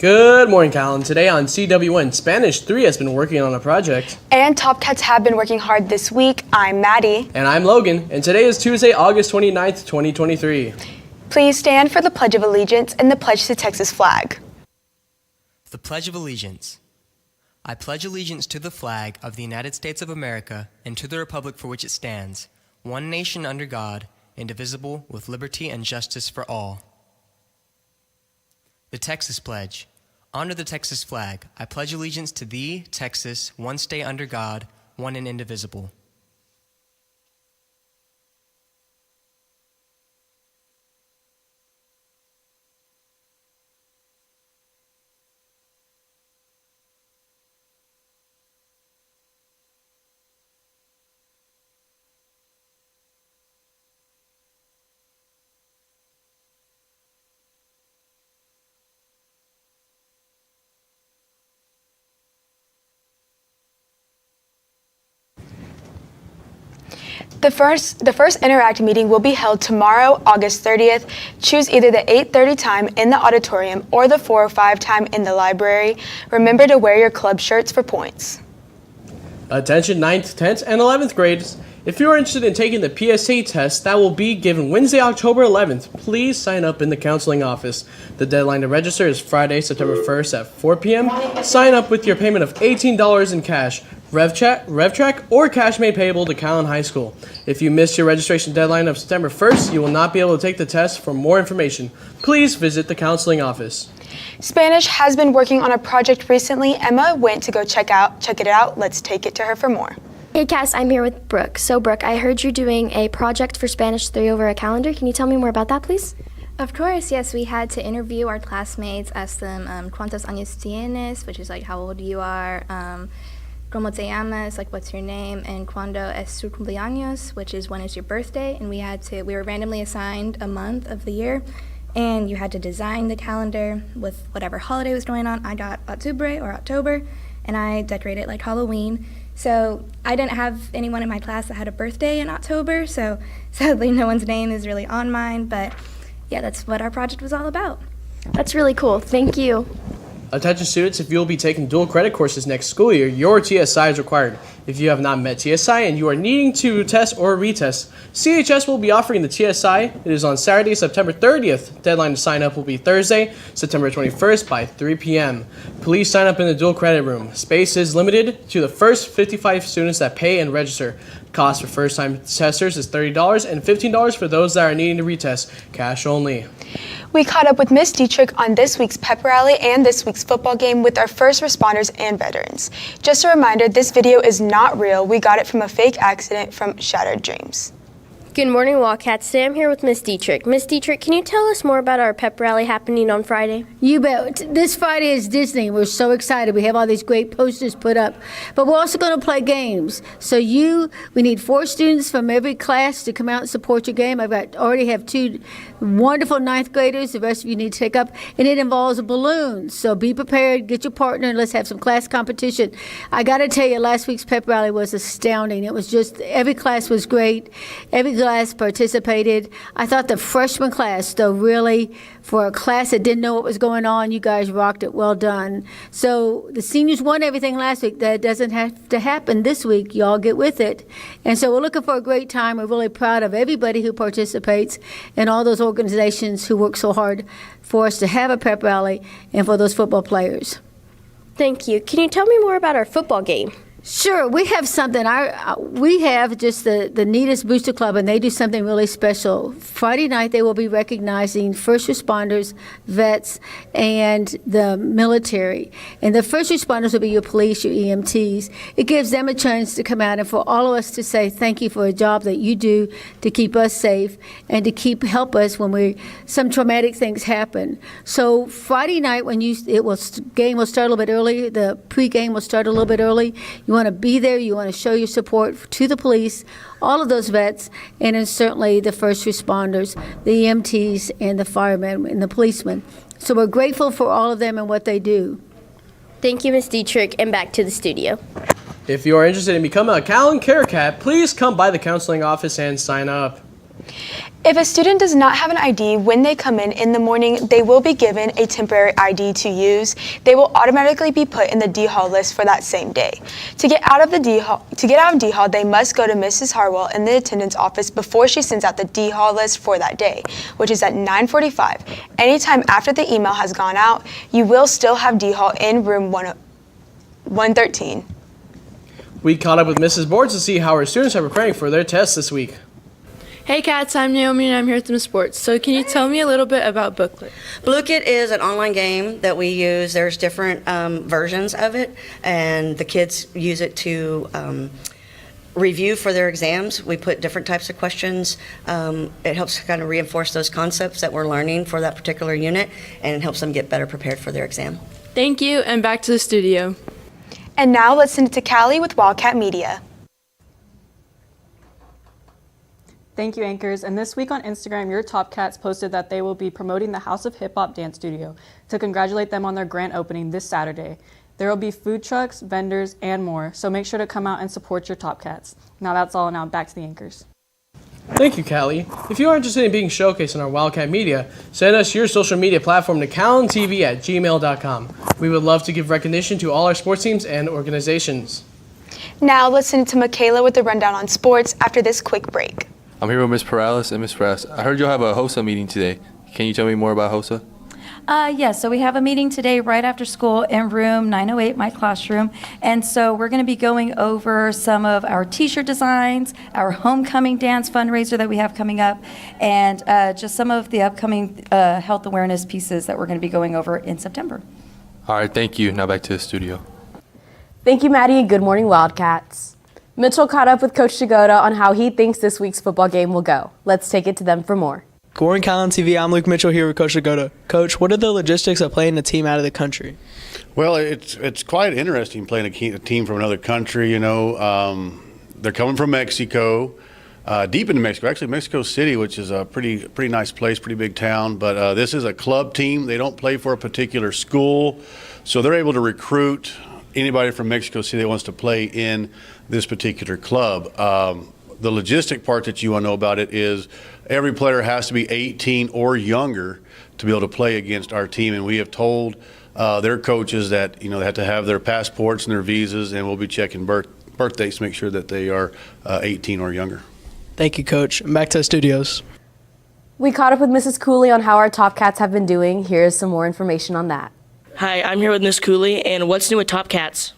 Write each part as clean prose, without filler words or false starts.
Good morning, Calallen. Today on CWN, Spanish 3 has been working on a project. And Top Cats have been working hard this week. I'm Maddie. And I'm Logan. And today is Tuesday, August 29th, 2023. Please stand for the Pledge of Allegiance and the pledge to Texas flag. The Pledge of Allegiance. I pledge allegiance to the flag of the United States of America and to the republic for which it stands, one nation under God, indivisible, with liberty and justice for all. The Texas Pledge. Under the Texas flag, I pledge allegiance to thee, Texas, one state under God, one and indivisible. The first Interact meeting will be held tomorrow, August 30th. Choose either the 8:30 time in the auditorium or the 4:05 time in the library. Remember to wear your club shirts for points. Attention 9th, 10th, and 11th grades. If you are interested in taking the PSA test that will be given Wednesday, October 11th, please sign up in the counseling office. The deadline to register is Friday, September 1st at 4 p.m. Sign up with your payment of $18 in cash, RevTrack, or cash made payable to Calallen High School. If you missed your registration deadline of September 1st, you will not be able to take the test. For more information, please visit the counseling office. Spanish has been working on a project recently. Emma went to go check it out. Let's take it to her for more. Hey Cass, I'm here with Brooke. So Brooke, I heard you're doing a project for Spanish 3 over a calendar. Can you tell me more about that, please? Of course, yes. We had to interview our classmates, ask them ¿cuántos años tienes?, which is like how old you are, ¿cómo te llamas?, like what's your name, and ¿cuándo es tu cumpleaños?, which is when is your birthday, and we were randomly assigned a month of the year, and you had to design the calendar with whatever holiday was going on. I got October, and I decorated it like Halloween. So I didn't have anyone in my class that had a birthday in October, so sadly no one's name is really on mine, but yeah, that's what our project was all about. That's really cool. Thank you. Attention students, if you will be taking dual credit courses next school year, your TSI is required. If you have not met TSI and you are needing to test or retest, CHS will be offering the TSI. It is on Saturday, September 30th. Deadline to sign up will be Thursday, September 21st by 3 p.m. Please sign up in the dual credit room. Space is limited to the first 55 students that pay and register. Cost for first-time testers is $30 and $15 for those that are needing to retest. Cash only. We caught up with Miss Dietrich on this week's pep rally and this week's football game with our first responders and veterans. Just a reminder, this video is not real. We got it from a fake accident from Shattered Dreams. Good morning, Wildcats. Today I'm here with Miss Dietrich. Miss Dietrich, can you tell us more about our pep rally happening on Friday? You bet. This Friday is Disney. We're so excited. We have all these great posters put up. But we're also going to play games. So we need 4 students from every class to come out and support your game. Already have 2 wonderful 9th graders. The rest of you need to take up. And it involves a balloon. So be prepared. Get your partner and let's have some class competition. I got to tell you, last week's pep rally was astounding. It was just, every class was great. Every class participated. I thought the freshman class, though, really, for a class that didn't know what was going on, you guys rocked it. Well done. So the seniors won everything last week. That doesn't have to happen this week. Y'all get with it. And so we're looking for a great time. We're really proud of everybody who participates and all those organizations who work so hard for us to have a pep rally and for those football players. Thank you. Can you tell me more about our football game? Sure, we have something. We have just the neatest booster club, and they do something really special. Friday night, they will be recognizing first responders, vets, and the military. And the first responders will be your police, your EMTs. It gives them a chance to come out and for all of us to say thank you for a job that you do to keep us safe and to help us when some traumatic things happen. So Friday night, game will start a little bit early. The pregame will start a little bit early. You want to be there. You want to show your support to the police, all of those vets, and then certainly the first responders, the EMTs, and the firemen and the policemen. So we're grateful for all of them and what they do. Thank you, Ms. Dietrich, and back to the studio. If you are interested in becoming a Calallen Care Cat, please come by the counseling office and sign up. If a student does not have an ID when they come in the morning, they will be given a temporary ID to use. They will automatically be put in the D Hall list for that same day. To get out of D Hall, they must go to Mrs. Harwell in the attendance office before she sends out the D Hall list for that day, which is at 9:45. Anytime after the email has gone out, you will still have D Hall in room 113. We caught up with Mrs. Boards to see how our students are preparing for their tests this week. Hey Cats, I'm Naomi and I'm here with Miss Sports. So can you tell me a little bit about Booklet? Booklet is an online game that we use. There's different versions of it, and the kids use it to review for their exams. We put different types of questions. It helps kind of reinforce those concepts that we're learning for that particular unit, and it helps them get better prepared for their exam. Thank you, and back to the studio. And now let's send it to Callie with Wildcat Media. Thank you, anchors. And this week on Instagram, your Top Cats posted that they will be promoting the House of Hip Hop Dance Studio to congratulate them on their grand opening this Saturday. There will be food trucks, vendors, and more, so make sure to come out and support your Top Cats. Now that's all, now back to the anchors. Thank you, Callie. If you are interested in being showcased on our Wildcat Media, send us your social media platform to CalallenTV@gmail.com. We would love to give recognition to all our sports teams and organizations. Now let's send it to Michaela with the rundown on sports after this quick break. I'm here with Ms. Perales and Ms. Perales. I heard you'll have a HOSA meeting today. Can you tell me more about HOSA? Yes, so we have a meeting today right after school in room 908, my classroom. And so we're going to be going over some of our t-shirt designs, our homecoming dance fundraiser that we have coming up, and just some of the upcoming health awareness pieces that we're going to be going over in September. All right, thank you. Now back to the studio. Thank you, Maddie, and good morning, Wildcats. Mitchell caught up with Coach Jagoda on how he thinks this week's football game will go. Let's take it to them for more. Good morning, Calallen TV. I'm Luke Mitchell here with Coach Jagoda. Coach, what are the logistics of playing a team out of the country? Well, it's quite interesting playing a team from another country. You know, they're coming from Mexico, deep into Mexico. Actually, Mexico City, which is a pretty nice place, pretty big town. But this is a club team. They don't play for a particular school, so they're able to recruit anybody from Mexico City that wants to play in this particular club. The logistic part that you want to know about it is every player has to be 18 or younger to be able to play against our team, and we have told their coaches that they have to have their passports and their visas, and we'll be checking birthdays to make sure that they are 18 or younger. Thank you, Coach. Back to the studios. We caught up with Mrs. Cooley on how our Top Cats have been doing. Here's some more information on that. Hi, I'm here with Miss Cooley, and what's new with Top Cats?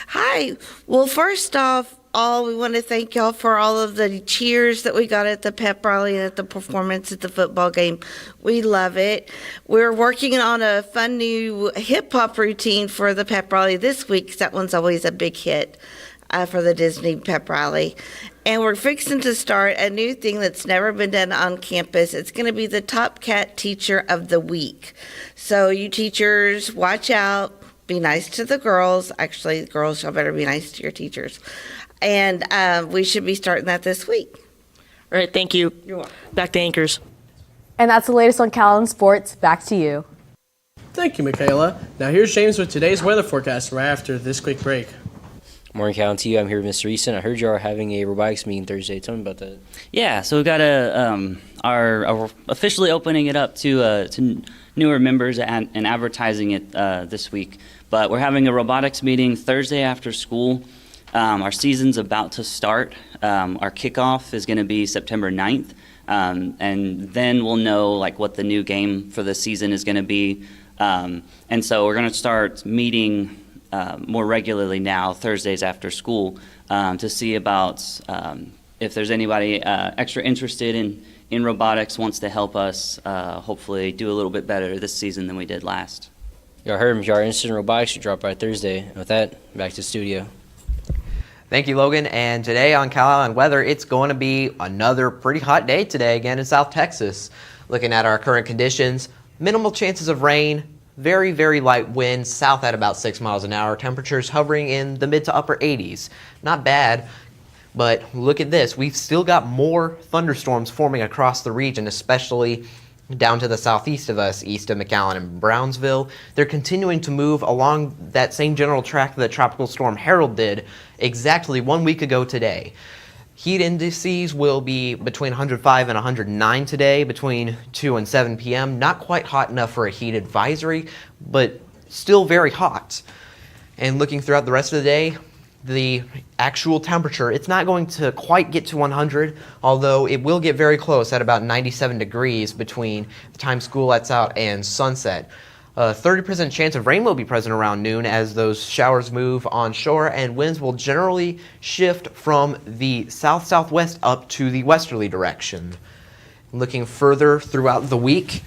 Hi. Well, first off, we want to thank y'all for all of the cheers that we got at the pep rally and at the performance at the football game. We love it. We're working on a fun new hip-hop routine for the pep rally this week, 'cause that one's always a big hit for the Disney pep rally. And we're fixing to start a new thing that's never been done on campus. It's going to be the Top Cat Teacher of the Week. So you teachers, watch out. Be nice to the girls. Actually, the girls, y'all better be nice to your teachers. And we should be starting that this week. All right, thank you. You're welcome. Back to anchors. And that's the latest on Calallen Sports. Back to you. Thank you, Michaela. Now here's James with today's weather forecast right after this quick break. Morning, Calallen TV. I'm here with Mr. Easton. I heard you are having a robotics meeting Thursday. Tell me about that. Yeah, so we've got our officially opening it up to newer members and advertising it this week. But we're having a robotics meeting Thursday after school. Our season's about to start. Our kickoff is going to be September 9th. And then we'll know what the new game for the season is going to be. And so we're going to start meeting more regularly now, Thursdays after school, to see about if there's anybody extra interested in robotics, wants to help us hopefully do a little bit better this season than we did last. Y'all heard him. If you are interested in robotics, you drop by Thursday. And with that, back to the studio. Thank you, Logan. And today on Calallen Weather, it's going to be another pretty hot day today again in South Texas. Looking at our current conditions, minimal chances of rain, very, very light winds, south at about 6 miles an hour. Temperatures hovering in the mid to upper 80s. Not bad, but look at this. We've still got more thunderstorms forming across the region, especially down to the southeast of us, east of McAllen and Brownsville. They're continuing to move along that same general track that Tropical Storm Harold did exactly 1 week ago today. Heat indices will be between 105 and 109 today, between 2 and 7 p.m. Not quite hot enough for a heat advisory, but still very hot. And looking throughout the rest of the day, the actual temperature, it's not going to quite get to 100, although it will get very close at about 97 degrees between the time school lets out and sunset. 30% chance of rain will be present around noon as those showers move onshore, and winds will generally shift from the south-southwest up to the westerly direction. Looking further throughout the week,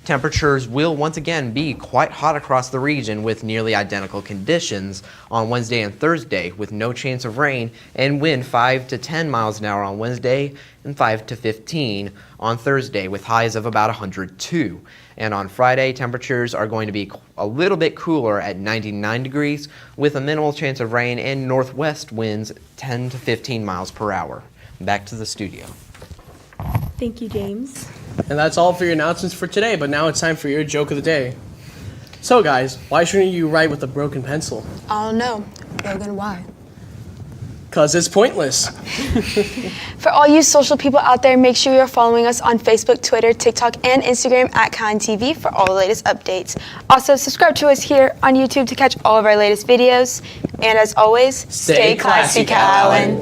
temperatures will once again be quite hot across the region with nearly identical conditions on Wednesday and Thursday, with no chance of rain, and wind 5 to 10 miles an hour on Wednesday and 5 to 15 on Thursday, with highs of about 102. And on Friday, temperatures are going to be a little bit cooler at 99 degrees with a minimal chance of rain and northwest winds 10 to 15 miles per hour. Back to the studio. Thank you, James. And that's all for your announcements for today, but now it's time for your joke of the day. So guys, why shouldn't you write with a broken pencil? Oh no, Logan, why? 'Cause it's pointless. For all you social people out there, make sure you're following us on Facebook, Twitter, TikTok, and Instagram at CalallenTV for all the latest updates. Also, subscribe to us here on YouTube to catch all of our latest videos. And as always, stay classy, Calallen.